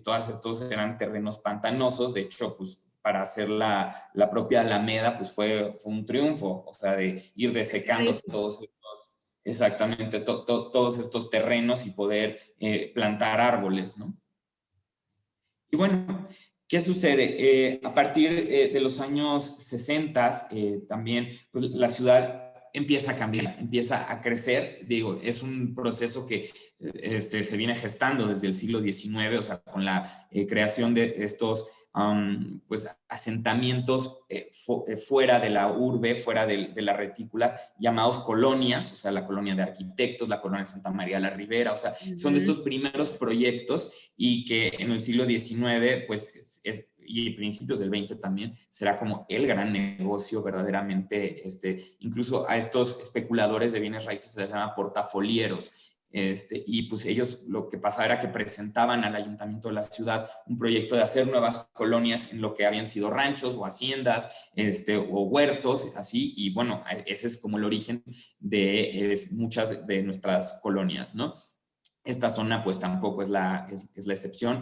todos estos eran terrenos pantanosos, de hecho, pues para hacer la propia Alameda, pues fue un triunfo, o sea, de ir desecando Eso. todos estos, exactamente, todos estos terrenos y poder plantar árboles, ¿no? Y bueno, ¿qué sucede? A partir de los años 60, también pues, la ciudad empieza a cambiar, empieza a crecer. Digo, es un proceso que se viene gestando desde el siglo XIX, o sea, con la creación de estos pues, asentamientos fuera de la urbe, fuera de la retícula, llamados colonias, o sea, la colonia de arquitectos, la colonia de Santa María la Ribera, o sea, son de Ujú. estos primeros proyectos y que en el siglo XIX, pues, y principios del XX también, será como el gran negocio verdaderamente, incluso a estos especuladores de bienes raíces se les llama portafolieros, y pues ellos lo que pasaba era que presentaban al ayuntamiento de la ciudad un proyecto de hacer nuevas colonias en lo que habían sido ranchos o haciendas, o huertos, así, y bueno, ese es como el origen de muchas de nuestras colonias, ¿no? Esta zona pues tampoco es la excepción.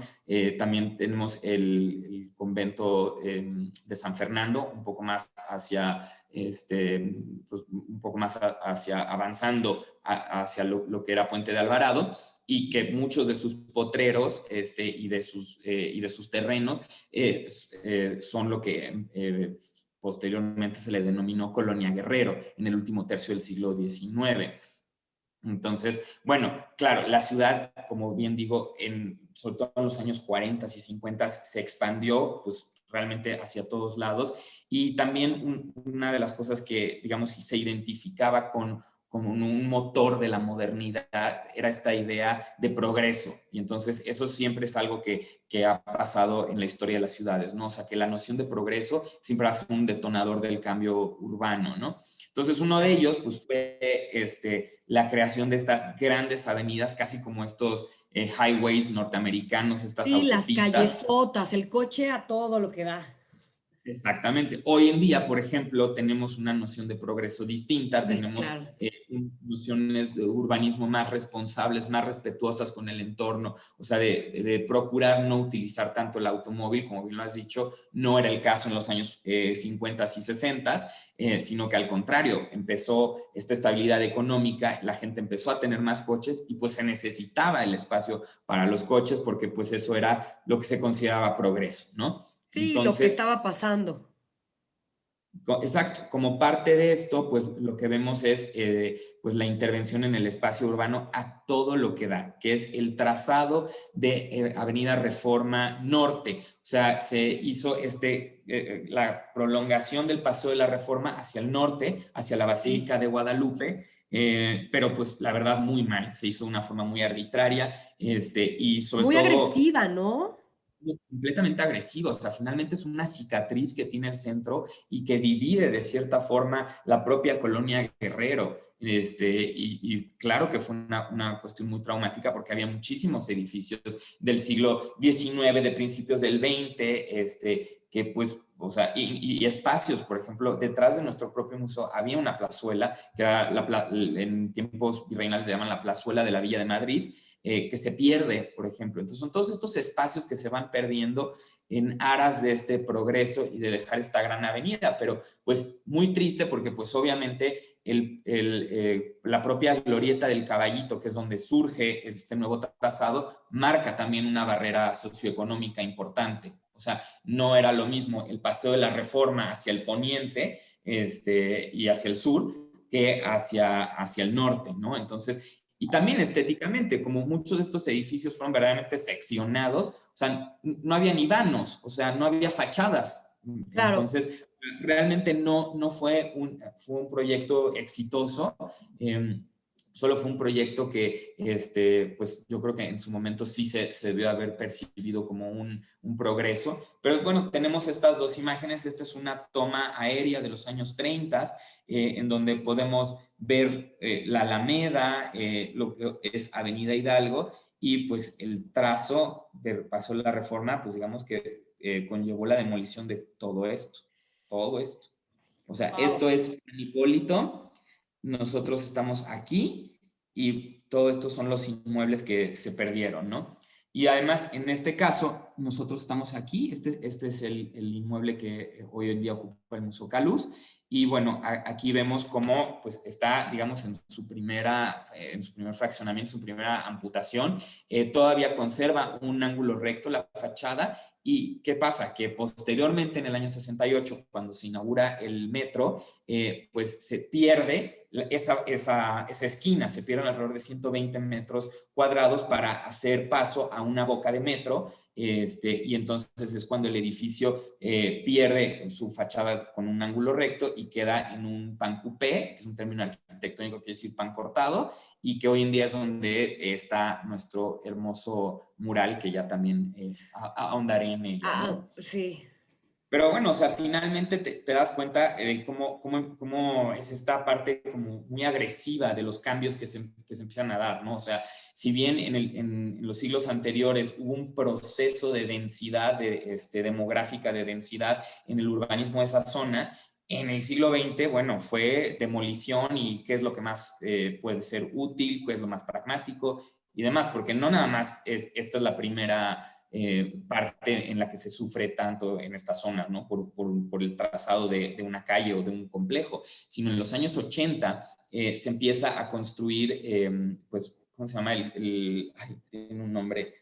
También tenemos el convento de San Fernando, un poco más hacia, pues, un poco más hacia avanzando hacia lo que era Puente de Alvarado y que muchos de sus potreros y de sus terrenos son lo que posteriormente se le denominó Colonia Guerrero en el último tercio del siglo XIX. Entonces, bueno, claro, la ciudad, como bien digo, sobre todo en los años 40 y 50 se expandió, pues realmente hacia todos lados. Y también una de las cosas que, digamos, se identificaba con un motor de la modernidad era esta idea de progreso. Y entonces eso siempre es algo que ha pasado en la historia de las ciudades, ¿no? O sea, que la noción de progreso siempre ha sido un detonador del cambio urbano, ¿no? Entonces, uno de ellos, pues, fue la creación de estas grandes avenidas, casi como estos highways norteamericanos, estas Sí, las autopistas. callesotas, el coche a todo lo que da. Exactamente. Hoy en día, por ejemplo, tenemos una noción de progreso distinta, tenemos Claro. nociones de urbanismo más responsables, más respetuosas con el entorno, o sea, de procurar no utilizar tanto el automóvil, como bien lo has dicho, no era el caso en los años 50 y 60, sino que al contrario, empezó esta estabilidad económica, la gente empezó a tener más coches y pues se necesitaba el espacio para los coches porque pues eso era lo que se consideraba progreso, ¿no? Sí, lo que Entonces, estaba pasando. Exacto, como parte de esto, pues lo que vemos es pues la intervención en el espacio urbano a todo lo que da, que es el trazado de Avenida Reforma Norte. O sea, se hizo la prolongación del Paseo de la Reforma hacia el norte, hacia la Basílica de Guadalupe, pero pues la verdad muy mal, se hizo de una forma muy arbitraria y sobre Muy todo agresiva, ¿no? completamente agresivo. O sea, finalmente es una cicatriz que tiene el centro y que divide de cierta forma la propia colonia Guerrero. Y claro que fue una cuestión muy traumática porque había muchísimos edificios del siglo XIX, de principios del XX, que pues, o sea, y espacios, por ejemplo, detrás de nuestro propio museo había una plazuela, que era en tiempos virreinales se llaman la plazuela de la Villa de Madrid, que se pierde, por ejemplo. Entonces son todos estos espacios que se van perdiendo en aras de este progreso y de dejar esta gran avenida, pero pues muy triste porque pues obviamente la propia glorieta del Caballito, que es donde surge este nuevo trazado, marca también una barrera socioeconómica importante. O sea, no era lo mismo el Paseo de la Reforma hacia el poniente y hacia el sur que hacia el norte, ¿no? Entonces, y también estéticamente, como muchos de estos edificios fueron verdaderamente seccionados, o sea, no había ni vanos, o sea, no había fachadas. Claro. Entonces, realmente no fue un proyecto exitoso. Solo fue un proyecto que, pues yo creo que en su momento sí se debió haber percibido como un progreso. Pero bueno, tenemos estas dos imágenes. Esta es una toma aérea de los años 30, en donde podemos ver la Alameda, lo que es Avenida Hidalgo, y pues el trazo del Paso de la Reforma, pues digamos que conllevó la demolición de todo esto, todo esto. O sea, Wow. esto es Hipólito, nosotros estamos aquí y todo esto son los inmuebles que se perdieron, ¿no? Y además, en este caso, nosotros estamos aquí, este es el inmueble que hoy en día ocupa el Museo Caluz, y bueno, aquí vemos cómo pues, está, digamos, en su primer fraccionamiento, su primera amputación, todavía conserva un ángulo recto la fachada. ¿Y qué pasa? Que posteriormente, en el año 68, cuando se inaugura el metro, pues se pierde esa esquina, se pierden alrededor de 120 metros cuadrados para hacer paso a una boca de metro, y entonces es cuando el edificio pierde su fachada con un ángulo recto y queda en un pan coupé, que es un término arquitectónico que quiere decir pan cortado, y que hoy en día es donde está nuestro hermoso mural, que ya también ahondaré en ello, Ah, ¿no? sí. Pero bueno, o sea, finalmente te das cuenta de cómo es esta parte como muy agresiva de los cambios que se empiezan a dar, ¿no? O sea, si bien en los siglos anteriores hubo un proceso de densidad, demográfica de densidad en el urbanismo de esa zona, en el siglo XX, bueno, fue demolición y qué es lo que más puede ser útil, qué es lo más pragmático y demás, porque no nada más esta es la primera parte en la que se sufre tanto en esta zona, ¿no? Por el trazado de una calle o de un complejo, sino en los años 80 se empieza a construir, pues, ¿cómo se llama? Ay, tiene un nombre,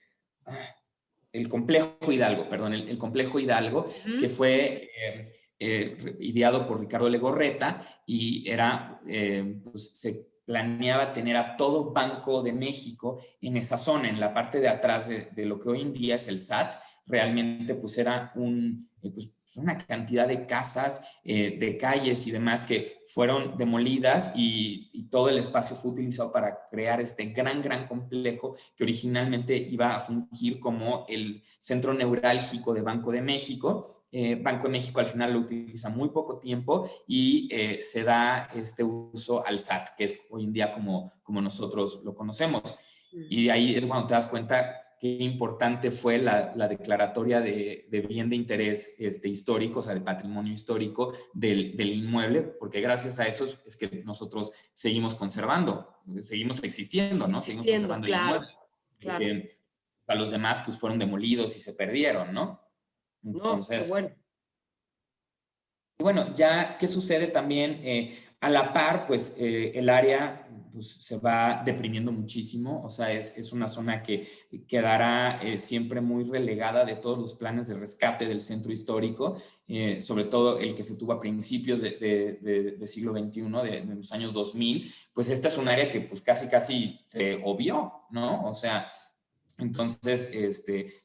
el complejo Hidalgo, perdón, el complejo Hidalgo, que Ujú. fue ideado por Ricardo Legorreta y pues, se planeaba tener a todo Banco de México en esa zona, en la parte de atrás de lo que hoy en día es el SAT. Realmente pues era pues, una cantidad de casas, de calles y demás que fueron demolidas y todo el espacio fue utilizado para crear este gran complejo que originalmente iba a fungir como el centro neurálgico de Banco de México. Banco de México al final lo utiliza muy poco tiempo y se da este uso al SAT, que es hoy en día como nosotros lo conocemos. Y ahí es cuando te das cuenta qué importante fue la declaratoria de bien de interés histórico, o sea, de patrimonio histórico del inmueble, porque gracias a eso es que nosotros seguimos conservando, seguimos existiendo, ¿no? Seguimos Existiendo, conservando el claro, inmueble, claro. porque a los demás pues fueron demolidos y se perdieron, ¿no? No, qué Entonces, bueno. bueno, ya, ¿qué sucede también? A la par, pues el área pues, se va deprimiendo muchísimo, o sea, es una zona que quedará siempre muy relegada de todos los planes de rescate del centro histórico, sobre todo el que se tuvo a principios de siglo XXI, de los años 2000, pues esta es un área que pues casi se obvió, ¿no? O sea, entonces,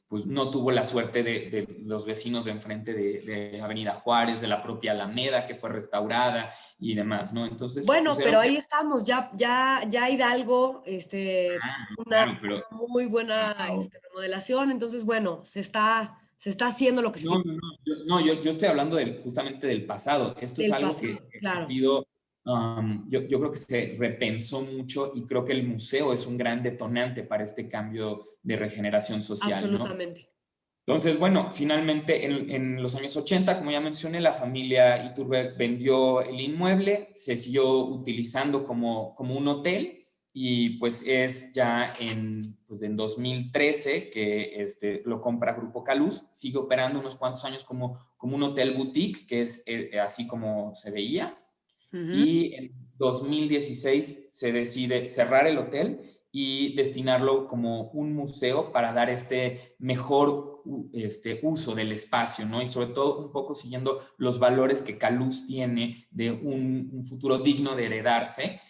pues no tuvo la suerte de los vecinos de enfrente de Avenida Juárez, de la propia Alameda, que fue restaurada y demás, ¿no? Entonces, pues Bueno, era pero un... ahí estamos, ya Hidalgo, una Claro, pero muy buena remodelación, entonces, bueno, se está haciendo lo que se no, tiene no, no, yo estoy hablando justamente del pasado. Esto es del algo pasado, que ha claro, sido, yo creo que se repensó mucho y creo que el museo es un gran detonante para este cambio de regeneración social, ¿no? absolutamente. Entonces, bueno, finalmente en los años 80, como ya mencioné, la familia Iturbe vendió el inmueble, se siguió utilizando como un hotel y pues es ya pues en 2013 que lo compra Grupo Caluz, sigue operando unos cuantos años como un hotel boutique, que es así como se veía, Ujú. y en 2016 se decide cerrar el hotel y destinarlo como un museo para dar mejor uso del espacio, ¿no? Y sobre todo un poco siguiendo los valores que Caluz tiene de un futuro digno de heredarse.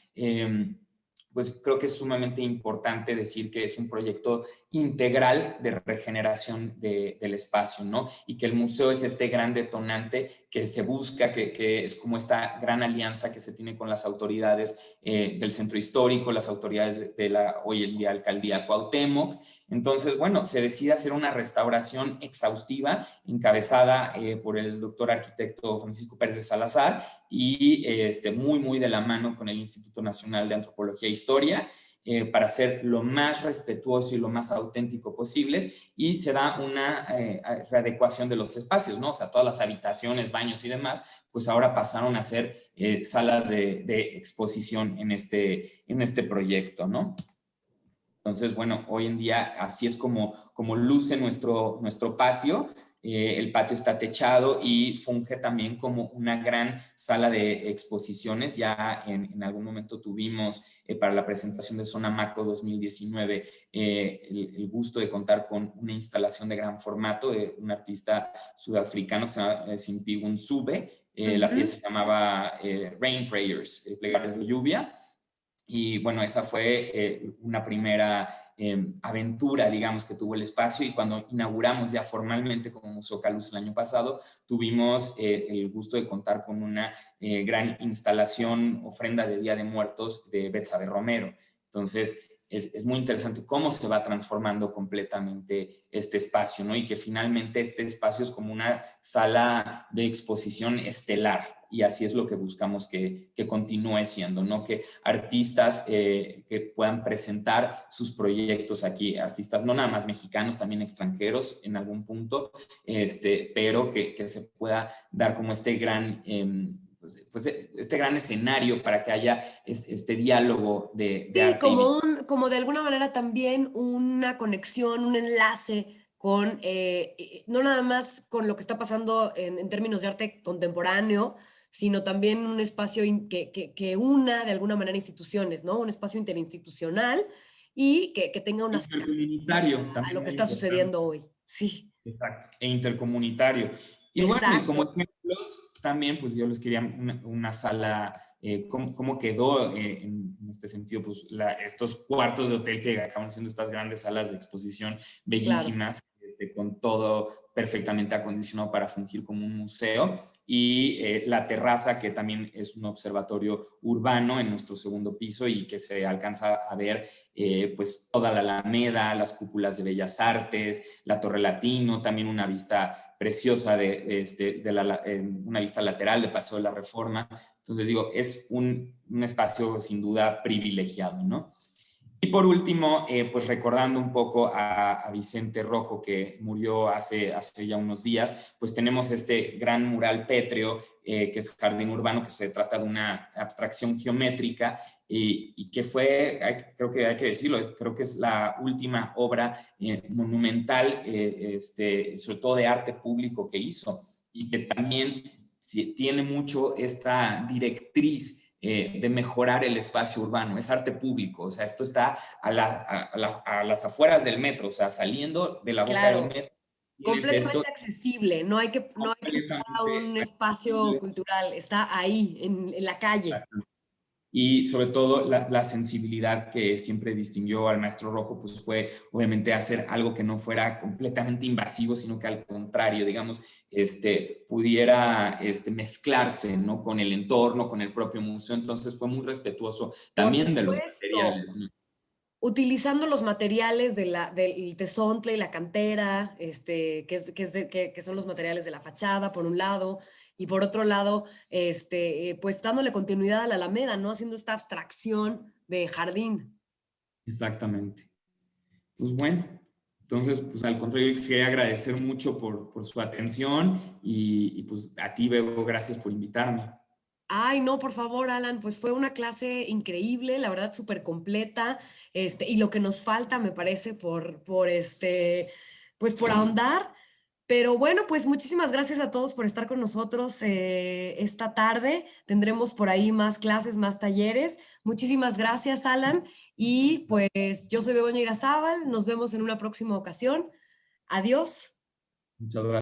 Pues creo que es sumamente importante decir que es un proyecto integral de regeneración del espacio, ¿no? Y que el museo es este gran detonante que se busca, que es como esta gran alianza que se tiene con las autoridades del centro histórico, las autoridades de la hoy en día alcaldía Cuauhtémoc. Entonces, bueno, se decide hacer una restauración exhaustiva encabezada por el doctor arquitecto Francisco Pérez de Salazar y muy de la mano con el Instituto Nacional de Antropología e Historia, para ser lo más respetuoso y lo más auténtico posible, y se da una readecuación de los espacios, ¿no? O sea, todas las habitaciones, baños y demás, pues ahora pasaron a ser salas de exposición en este proyecto, ¿no? Entonces, bueno, hoy en día así es como luce nuestro patio. El patio está techado y funge también como una gran sala de exposiciones. Ya en algún momento tuvimos para la presentación de Zona Maco 2019 el gusto de contar con una instalación de gran formato de un artista sudafricano que se llama Simpigun Sube. La Ujú. pieza se llamaba Rain Prayers, Plegarias de Lluvia. Y bueno, esa fue una primera aventura, digamos, que tuvo el espacio. Y cuando inauguramos ya formalmente como Museo Caluz el año pasado, tuvimos el gusto de contar con una gran instalación, ofrenda de Día de Muertos de Betsabe Romero. Entonces, es muy interesante cómo se va transformando completamente este espacio, ¿no? Y que finalmente este espacio es como una sala de exposición estelar. Y así es lo que buscamos que continúe siendo, ¿no? Que artistas que puedan presentar sus proyectos aquí, artistas no nada más mexicanos, también extranjeros en algún punto, pero que se pueda dar como este gran... pues este gran escenario para que haya este diálogo de Sí, arte y visión. como de alguna manera también una conexión, un enlace con, no nada más con lo que está pasando en términos de arte contemporáneo, sino también un espacio que una de alguna manera instituciones, ¿no? Un espacio interinstitucional y que tenga una cercanía Intercomunitario, a también lo que muy está sucediendo importante. hoy. Sí, Exacto. E intercomunitario. Y bueno, y como exacto. ejemplos, también pues yo les quería una sala, cómo quedó en este sentido, pues estos cuartos de hotel que acaban siendo estas grandes salas de exposición Claro. bellísimas, con todo perfectamente acondicionado para fungir como un museo. Y la terraza, que también es un observatorio urbano en nuestro segundo piso y que se alcanza a ver pues toda la Alameda, las cúpulas de Bellas Artes, la Torre Latino, también una vista preciosa una vista lateral de Paseo de la Reforma. Entonces digo, es un espacio sin duda privilegiado, ¿no? Y por último, pues recordando un poco a Vicente Rojo, que murió hace ya unos días, pues tenemos este gran mural pétreo, que es Jardín Urbano, que se trata de una abstracción geométrica y que fue, creo que hay que decirlo, creo que es la última obra monumental, sobre todo de arte público que hizo y que también tiene mucho esta directriz de mejorar el espacio urbano, es arte público, o sea, esto está a las afueras del metro, o sea, saliendo de la boca del Claro, metro, tienes esto completamente accesible, no hay que entrar a completamente un espacio accesible. cultural, está ahí, en la calle. Y sobre todo la sensibilidad que siempre distinguió al Maestro Rojo, pues fue obviamente hacer algo que no fuera completamente invasivo, sino que al contrario, digamos, pudiera mezclarse, ¿no? Con el entorno, con el propio museo. Entonces fue muy respetuoso Por también de los supuesto. materiales, ¿no? Utilizando los materiales del tezontle y la cantera, que son los materiales de la fachada, por un lado, y por otro lado, pues dándole continuidad a la Alameda, ¿no? Haciendo esta abstracción de jardín. Exactamente. Pues bueno, entonces, pues al contrario, les quería agradecer mucho por su atención y pues a ti, Bego, gracias por invitarme. Ay, no, por favor, Alan, pues fue una clase increíble, la verdad, súper completa, y lo que nos falta, me parece, pues por ahondar. Pero bueno, pues muchísimas gracias a todos por estar con nosotros esta tarde. Tendremos por ahí más clases, más talleres. Muchísimas gracias, Alan. Y pues yo soy Begoña Irazábal. Nos vemos en una próxima ocasión. Adiós. Muchas gracias.